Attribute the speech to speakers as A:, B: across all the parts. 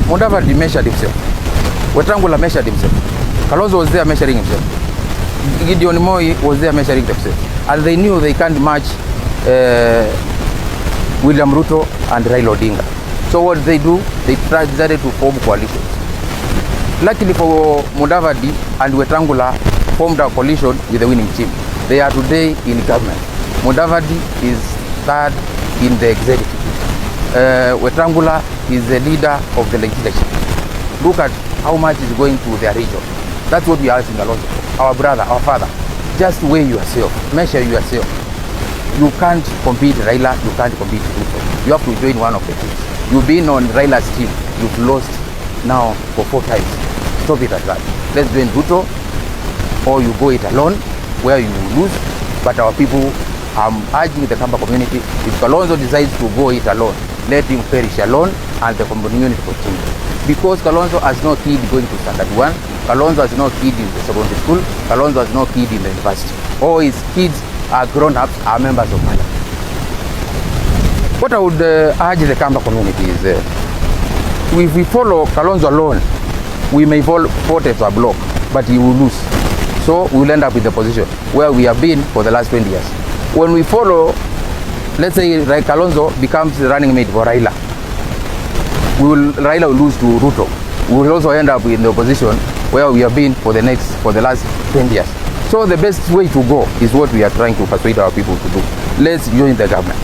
A: Mudavadi measured himself. Wetangula measured himself. Kalonzo was there measuring himself. Gideon Moi was there measuring themselves. And they knew they can't match William Ruto and Raila Odinga. So what they do? They decided to form coalitions. Luckily for Mudavadi and Wetangula formed a coalition with the winning team. They are today in government. Mudavadi is third in the executive. Wetangula is the leader of the legislature. Look at how much is going to their region. That's what we are asking Kalonzo. Our brother, our father. Just weigh yourself. Measure yourself. You can't compete Raila, you can't compete Ruto. You have to join one of the teams. You've been on Raila's team. You've lost now for 4 times. Stop it at that. Let's join Ruto, or you go it alone, where you lose. But our people, I'm urging the Kamba community, if Kalonzo decides to go it alone, let him perish alone and the community continue. Because Kalonzo has no kid going to standard 1, Kalonzo has no kid in the secondary school, Kalonzo has no kid in the university. All his kids are grown-ups, are members of Fanya. What I would urge the Kamba community is, if we follow Kalonzo alone, we may vote as a block, but he will lose. So we will end up with the position where we have been for the last 20 years. When we follow, let's say Kalonzo becomes the running mate for Raila, Raila will lose to Ruto. We will also end up in the opposition where we have been for the last 10 years. So the best way to go is what we are trying to persuade our people to do. Let's join the government.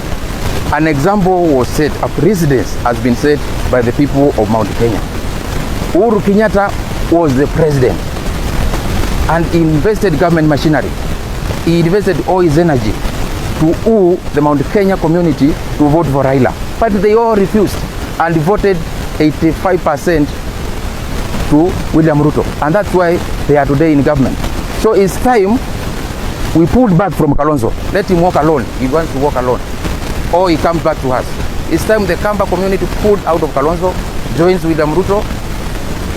A: An example was set, a precedence has been set by the people of Mount Kenya. Uhuru Kenyatta was the president and he invested government machinery. He invested all his energy to woo the Mount Kenya community to vote for Raila. But they all refused and voted 85% to William Ruto. And that's why they are today in government. So it's time we pulled back from Kalonzo. Let him walk alone. He wants to walk alone. Or he comes back to us. It's time the Kamba community pulled out of Kalonzo, joins William Ruto,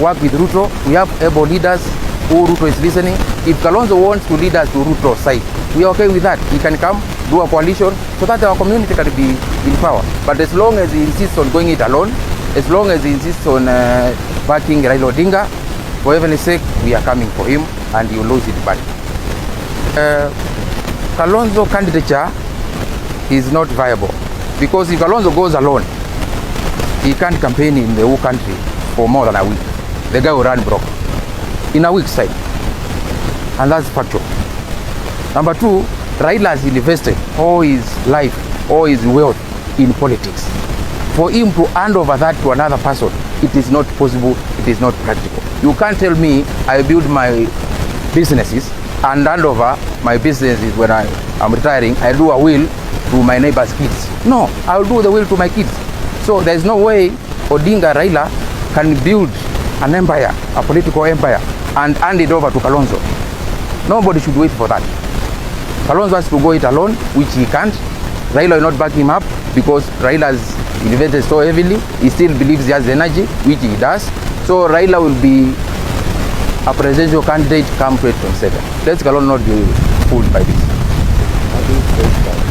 A: work with Ruto. We have able leaders who Ruto is listening. If Kalonzo wants to lead us to Ruto's side, we are okay with that. He can come, do a coalition, so that our community can be in power. But as long as he insists on going it alone, as long as he insists on backing Raila Odinga, for heaven's sake, we are coming for him and he will lose it back. Kalonzo candidature is not viable because if Kalonzo goes alone, he can't campaign in the whole country for more than a week. The guy will run broke in a week's time, and that's factual. Number 2, Raila has invested all his life, all his wealth in politics. For him to hand over that to another person, it is not possible, it is not practical. You can't tell me I build my businesses and hand over my businesses when I am retiring. I do a will to my neighbor's kids. No, I will do the will to my kids. So there is no way Odinga Raila can build an empire, a political empire, and hand it over to Kalonzo. Nobody should wait for that. Kalonzo has to go it alone, which he can't. Raila will not back him up because Raila has invested so heavily. He still believes he has the energy, which he does. So Raila will be a presidential candidate come 2027. Let's Kalonzo not be fooled by this.